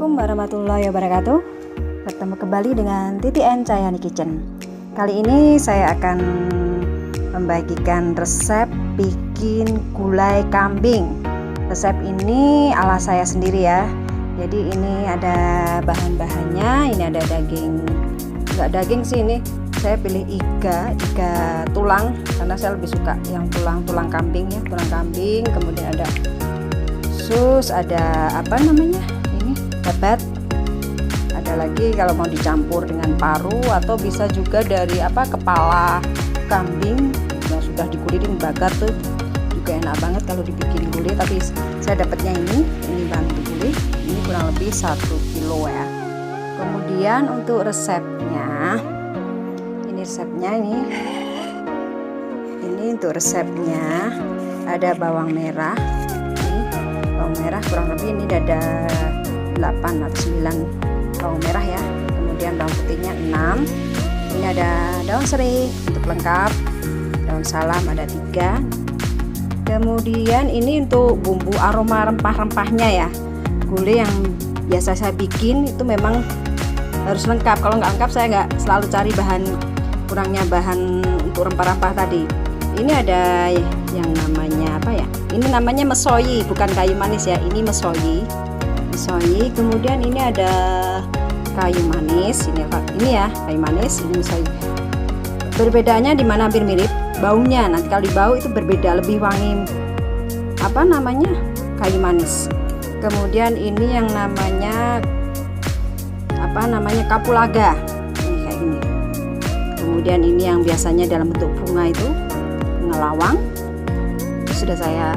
Assalamualaikum warahmatullahi wabarakatuh. Bertemu kembali dengan Titi N Cahyani Kitchen. Kali ini saya akan membagikan resep bikin gulai kambing. Resep ini ala saya sendiri ya. Jadi ini ada bahan-bahannya. Ini ada daging, enggak daging sih ini. Saya pilih iga tulang karena saya lebih suka yang tulang kambing ya, tulang kambing. Kemudian ada sus, ada apa namanya? Bebek, ada lagi kalau mau dicampur dengan paru atau bisa juga dari kepala kambing yang sudah dikulitin bakar tuh juga enak banget kalau dibikin gulai. Tapi saya dapatnya ini bahan untuk gulai ini kurang lebih 1 kilo ya. Kemudian untuk resepnya ini untuk resepnya ada bawang merah. Ini bawang merah kurang lebih ini ada 8 atau 9 bawang merah ya. Kemudian bawang putihnya 6. Ini ada daun serai untuk lengkap, daun salam ada 3. Kemudian ini untuk bumbu aroma rempah-rempahnya ya. Gulai yang biasa saya bikin itu memang harus lengkap. Kalau nggak lengkap saya nggak selalu cari kurangnya bahan untuk rempah-rempah tadi. Ini ada yang namanya apa ya? Ini namanya mesoyi, bukan kayu manis ya. Ini mesoyi. Kemudian ini ada kayu manis, ini ya kayu manis, ini mesoyi. Berbedanya di mana hampir mirip baunya. Nanti kalau dibau itu berbeda, lebih wangi kayu manis. Kemudian ini yang namanya kapulaga, ini kayak gini. Kemudian ini yang biasanya dalam bentuk bunga itu bunga lawang, itu sudah saya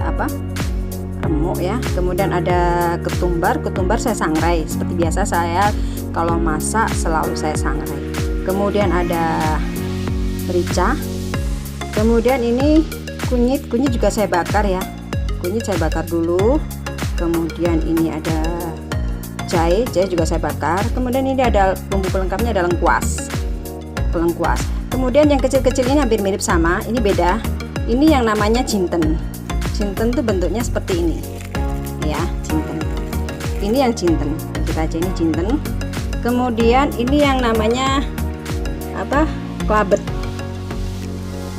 remuk ya. Kemudian ada ketumbar saya sangrai seperti biasa, saya kalau masak selalu saya sangrai. Kemudian ada merica. Kemudian ini kunyit juga saya bakar ya, kunyit saya bakar dulu. Kemudian ini ada jahe juga saya bakar. Kemudian ini ada bumbu pelengkapnya, ada lengkuas. Kemudian yang kecil-kecil ini hampir mirip sama, ini beda. Ini yang namanya jinten tuh bentuknya seperti ini ya, jinten. Ini yang jinten, kita aja ini jinten. Kemudian ini yang namanya kelabet,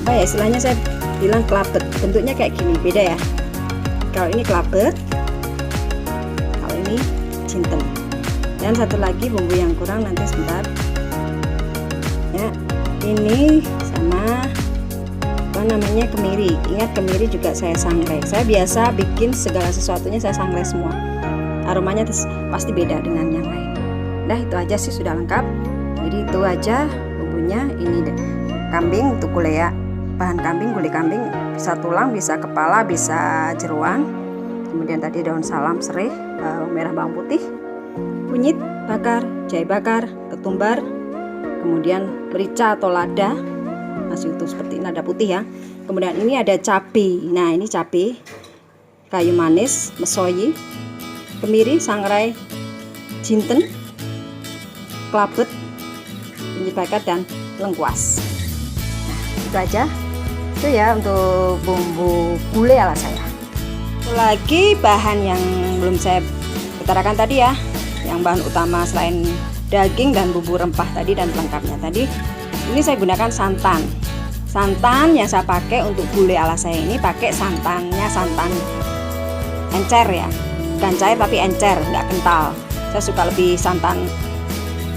ya istilahnya saya bilang kelabet, bentuknya kayak gini, beda ya. Kalau ini kelabet, kalau ini jinten. Dan satu lagi bumbu yang kurang nanti sebentar ya, ini sama kemiri. Ingat, kemiri juga saya sangrai. Saya biasa bikin segala sesuatunya saya sangrai semua. Aromanya pasti beda dengan yang lain. Nah, itu aja sih sudah lengkap. Jadi itu aja bumbunya. Ini kambing untuk gulai ya. Bahan kambing, gulai kambing bisa tulang, bisa kepala, bisa jeroan. Kemudian tadi daun salam, serai, bawang merah, bawang putih, kunyit bakar, jahe bakar, ketumbar, kemudian merica atau lada. Masih utuh seperti ini, ada putih ya. Kemudian ini ada cabai. Nah, ini cabai, kayu manis, mesoyi, kemiri, sangrai, jinten, kelabet, kunyit bakar, dan lengkuas. Nah, itu aja. Itu ya untuk bumbu gulai ala saya. Lagi bahan yang belum saya utarakan tadi ya, yang bahan utama selain daging dan bumbu rempah tadi dan pelengkapnya tadi. Ini saya gunakan santan yang saya pakai untuk gulai ala saya ini, pakai santan encer ya, bukan cair tapi encer, nggak kental. Saya suka lebih santan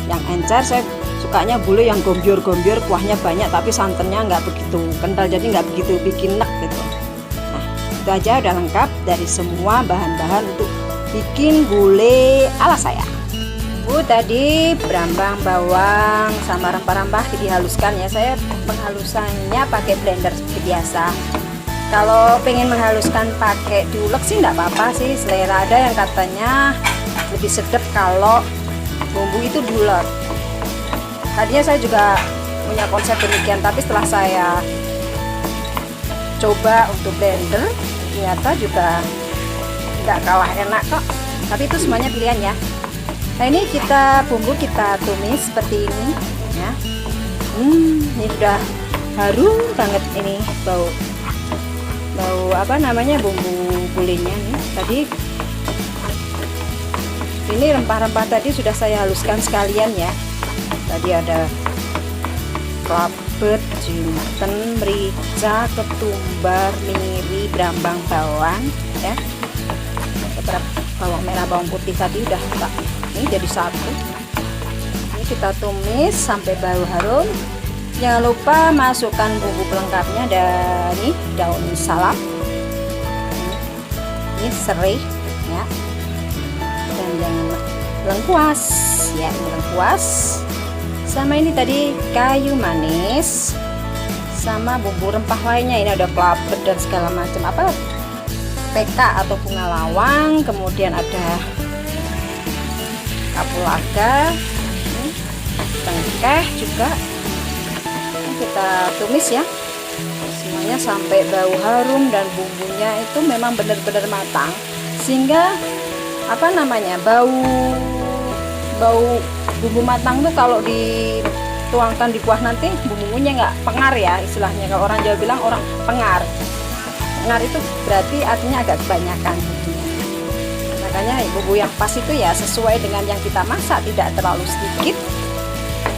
yang encer. Saya sukanya gulai yang gombior, kuahnya banyak tapi santannya nggak begitu kental, jadi nggak begitu bikin nek gitu. Nah, itu aja udah lengkap dari semua bahan-bahan untuk bikin gulai ala saya. Tadi berambang, bawang sama rempah-rempah dihaluskan ya. Saya menghalusannya pakai blender seperti biasa. Kalau pengen menghaluskan pakai diulek sih enggak apa-apa sih, selera. Ada yang katanya lebih sedap kalau bumbu itu diulek. Tadinya saya juga punya konsep demikian, tapi setelah saya coba untuk blender ternyata juga enggak kalah enak kok. Tapi itu semuanya pilihan ya. Nah, ini bumbu kita tumis seperti ini ya. Ini sudah harum banget ini bau bumbu gulainya nih. Tadi Ini rempah-rempah tadi sudah saya haluskan sekalian ya. Tadi ada kelabet, jinten, merica, ketumbar, miri, brambang, bawang ya. Beberapa bawang merah, bawang putih tadi udah tak ini jadi satu. Ini kita tumis sampai bau harum. Jangan lupa masukkan bumbu pelengkapnya dari daun salam. Ini serai ya. Dan jangan lengkuas ya, ini lengkuas. Sama ini tadi kayu manis. Sama bumbu rempah lainnya, ini ada kelabet dan segala macam apa PK atau bunga lawang, kemudian ada kapulaga, cengkeh juga. Kita tumis ya semuanya sampai bau harum dan bumbunya itu memang benar-benar matang, sehingga apa namanya, bau bumbu matang tuh kalau dituangkan di kuah nanti bumbunya nggak pengar ya istilahnya. Kalau orang Jawa bilang orang pengar itu berarti artinya agak kebanyakan bumbunya. Makanya bumbu yang pas itu ya sesuai dengan yang kita masak, tidak terlalu sedikit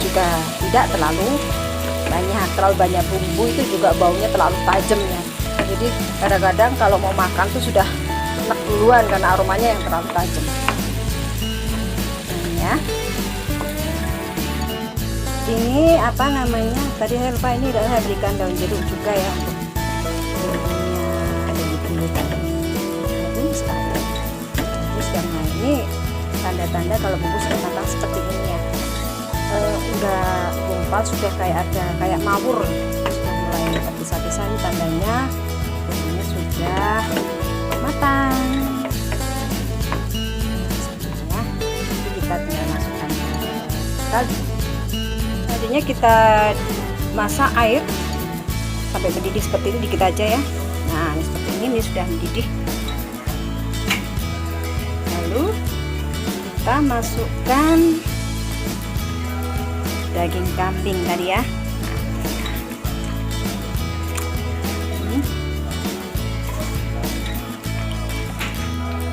juga tidak terlalu banyak bumbu itu juga baunya terlalu tajam ya. Jadi kadang-kadang kalau mau makan tuh sudah enak duluan karena aromanya yang terlalu tajam. Nah, ya. Ini apa namanya? Tadi saya lupa, ini udah saya berikan daun jeruk juga ya untuk bumbunya ada di bumbu tadi. Ini sekali. Terus karena ini tanda-tanda kalau bumbu sudah matang seperti ini ya. Udah gumpal, sudah kayak mawur, sudah mulai terpisah-pisah, ini tandanya bumbunya sudah matang. Sebenarnya kita tinggal masukkan tadi. Tadinya kita masak air sampai mendidih seperti ini dikit aja ya. Nah ini seperti ini sudah mendidih. Lalu kita masukkan daging kambing tadi ya.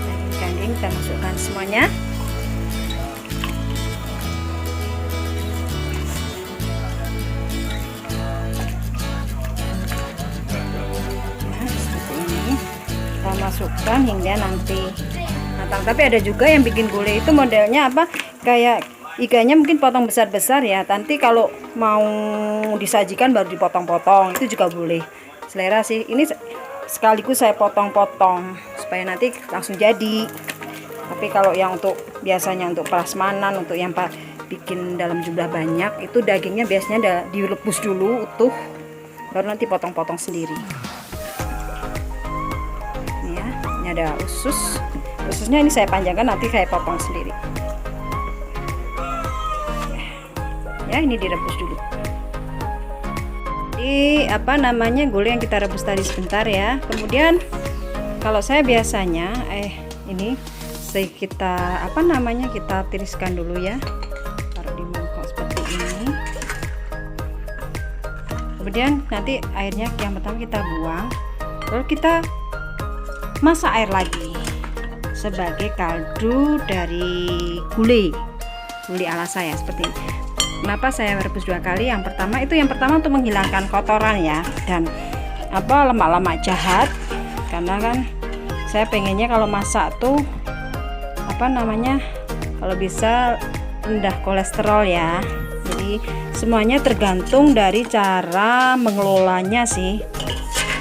Daging kambing kita masukkan semuanya. Nah, seperti ini kita masukkan hingga nanti matang. Tapi ada juga yang bikin gulai itu modelnya apa, kayak ikannya mungkin potong besar-besar ya. Nanti kalau mau disajikan baru dipotong-potong, itu juga boleh. Selera sih. Ini sekaligus saya potong-potong supaya nanti langsung jadi. Tapi kalau yang untuk biasanya untuk prasmanan, untuk yang bikin dalam jumlah banyak, itu dagingnya biasanya direbus dulu utuh, baru nanti potong-potong sendiri. Ini ya, ini ada ususnya ini saya panjangkan, nanti saya potong sendiri. Ya, ini direbus dulu. Di apa namanya, gulai yang kita rebus tadi sebentar ya. Kemudian kalau saya biasanya ini kita apa namanya, kita tiriskan dulu ya. Taruh di mangkok seperti ini. Kemudian nanti airnya yang pertama kita buang. Lalu kita masak air lagi sebagai kaldu dari gulai ala saya seperti ini. Kenapa saya rebus 2 kali? Yang pertama untuk menghilangkan kotoran ya, dan apa lemak-lemak jahat. Karena kan saya pengennya kalau masak tuh apa namanya, kalau bisa rendah kolesterol ya. Jadi semuanya tergantung dari cara mengelolanya sih.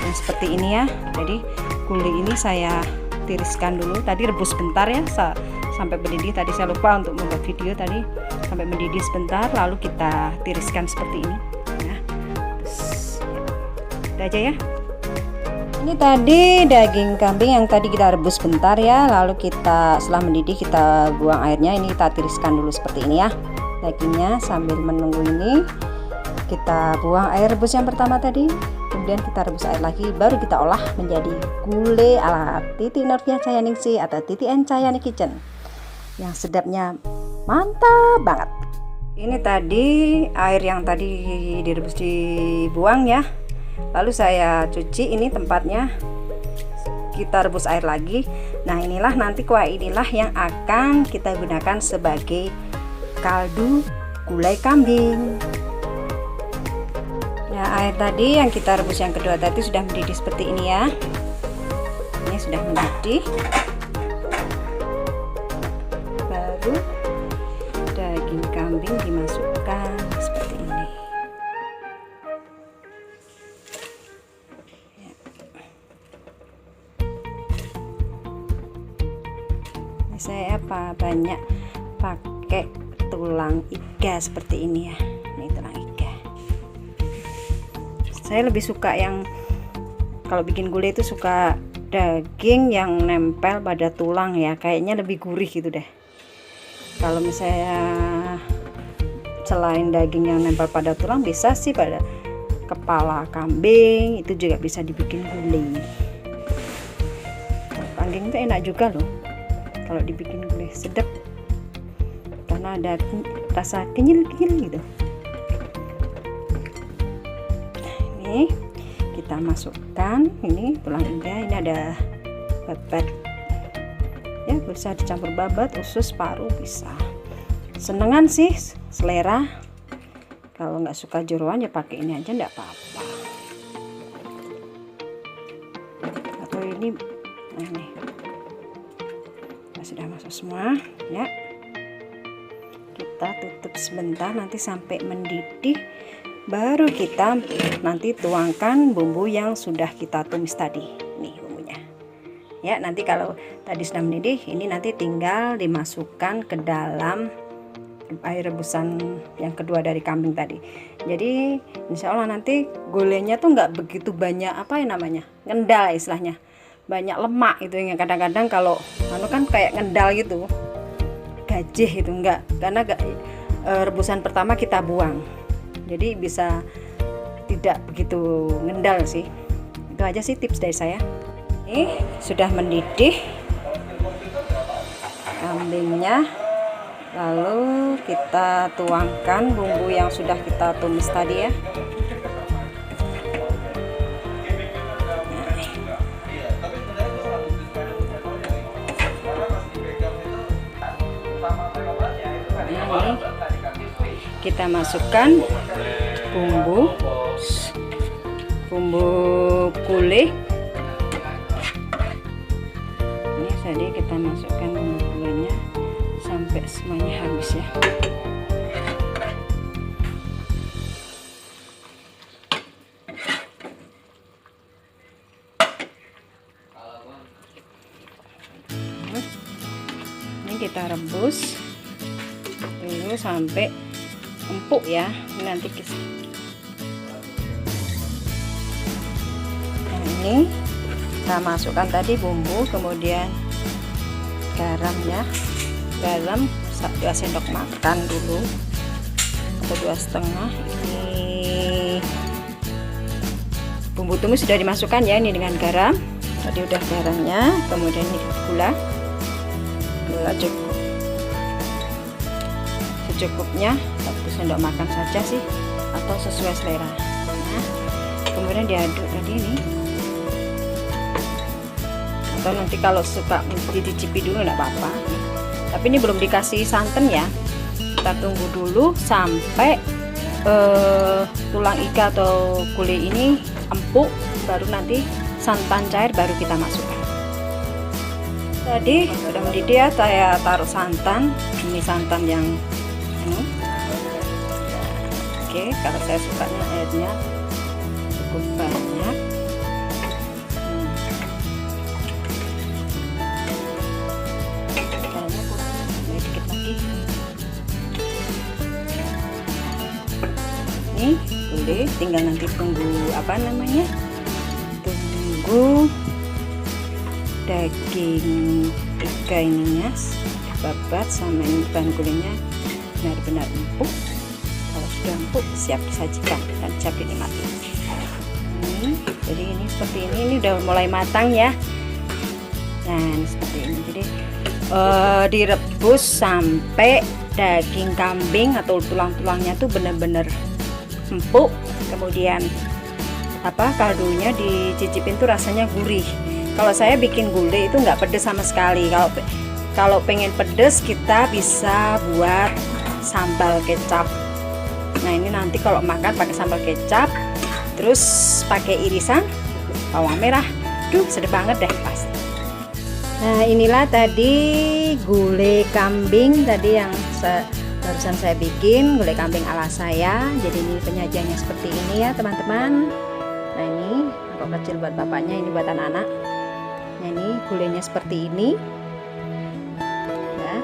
Nah, seperti ini ya. Jadi gulai ini saya tiriskan dulu. Tadi rebus sebentar ya, sampai mendidih. Tadi saya lupa untuk membuat video tadi, sampai mendidih sebentar, lalu kita tiriskan seperti ini ya. Udah aja ya. Ini tadi daging kambing yang tadi kita rebus sebentar ya, lalu kita setelah mendidih kita buang airnya. Ini kita tiriskan dulu seperti ini ya dagingnya. Sambil menunggu ini kita buang air rebus yang pertama tadi, kemudian kita rebus air lagi, baru kita olah menjadi gulai ala Titi Norvia Cayaningsih atau Titi and Cayani Kitchen yang sedapnya mantap banget. Ini tadi air yang tadi direbus dibuang ya, lalu saya cuci ini tempatnya. kita rebus air lagi. Nah inilah nanti kuah inilah yang akan kita gunakan sebagai kaldu gulai kambing. Nah air tadi yang kita rebus yang kedua tadi sudah mendidih seperti ini ya. Ini sudah mendidih. Baru daging kambing dimasukkan seperti ini. Saya banyak pakai tulang iga seperti ini ya. Ini tulang iga. Saya lebih suka yang kalau bikin gulai itu suka daging yang nempel pada tulang ya, kayaknya lebih gurih gitu deh. Kalau misalnya selain daging yang nempel pada tulang, bisa sih pada kepala kambing, itu juga bisa dibikin gulai. Kambing itu enak juga loh kalau dibikin gulai, sedap karena ada rasa kenyal-kenyal gitu. Nah, ini kita masukkan ini tulang iga, ini ada babat ya, bisa dicampur babat, usus, paru bisa. Senengan sih, selera. Kalau nggak suka jeroan ya pakai ini aja, nggak apa-apa. Atau ini, nah ini sudah masuk semua ya. Kita tutup sebentar nanti sampai mendidih, baru kita nanti tuangkan bumbu yang sudah kita tumis tadi. Nih bumbunya ya. Nanti kalau tadi sudah mendidih, ini nanti tinggal dimasukkan ke dalam air rebusan yang kedua dari kambing tadi. Jadi insya Allah nanti gulainya tuh nggak begitu banyak apa ya namanya, ngendal istilahnya, banyak lemak itu yang kadang-kadang kalau kan kayak ngendal gitu, gajih itu enggak, karena rebusan pertama kita buang, jadi bisa tidak begitu ngendal sih. Itu aja sih tips dari saya. Ini sudah mendidih kambingnya, lalu kita tuangkan bumbu yang sudah kita tumis tadi ya. Kita masukkan bumbu gulai. Ini tadi kita masukkan bumbu gulainya sampai semuanya habis ya. Ini kita rebus dulu sampai empuk ya. Nanti nah, ini kita masukkan tadi bumbu, kemudian garam ya, garam 2 sendok makan dulu atau 2,5. Ini bumbu tumis sudah dimasukkan ya, ini dengan garam tadi udah garamnya, kemudian ini gula cukup secukupnya 1 sendok makan saja sih, atau sesuai selera. Nah, kemudian diaduk tadi ini, atau nanti kalau suka dicicipi dulu enggak apa-apa. Tapi ini belum dikasih santan ya, kita tunggu dulu sampai tulang iga atau gulai ini empuk, baru nanti santan cair baru kita masukkan. Tadi sudah mendidih ya, saya taruh santan. Ini santan yang oke, kalau saya sukanya airnya cukup banyak. Kayaknya kurang, dikit lagi. Ini boleh, tinggal nanti tunggu tunggu daging iga ininya babat sama ini bahan gulainya benar-benar empuk. Kalau sudah empuk, siap disajikan dan siap dinikmati. Jadi ini seperti ini udah mulai matang ya. Nah ini seperti ini. Jadi direbus sampai daging kambing atau tulang-tulangnya tuh benar-benar empuk. Kemudian kaldunya dicicipin tuh rasanya gurih. Kalau saya bikin gulai itu nggak pedes sama sekali. Kalau pengen pedes kita bisa buat sambal kecap. Nah ini nanti kalau makan pakai sambal kecap, terus pakai irisan bawang merah, sedap banget deh pasti. Nah inilah tadi gulai kambing tadi yang barusan saya bikin, gulai kambing ala saya. Jadi ini penyajiannya seperti ini ya teman-teman. Nah ini mangkok kecil buat bapaknya, ini buat anak-anak. Nah ini gulainya seperti ini ya.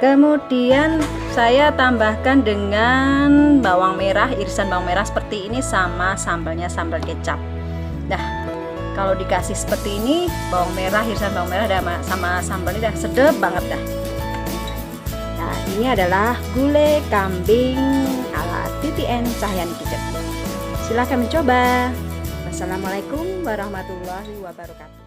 Kemudian saya tambahkan dengan bawang merah, irisan bawang merah seperti ini, sama sambalnya sambal kecap. Nah kalau dikasih seperti ini, bawang merah, irisan bawang merah sama sambalnya dah sedap banget dah. Nah ini adalah gulai kambing ala TTN Cahyani Kitchen. Silahkan mencoba. Wassalamualaikum warahmatullahi wabarakatuh.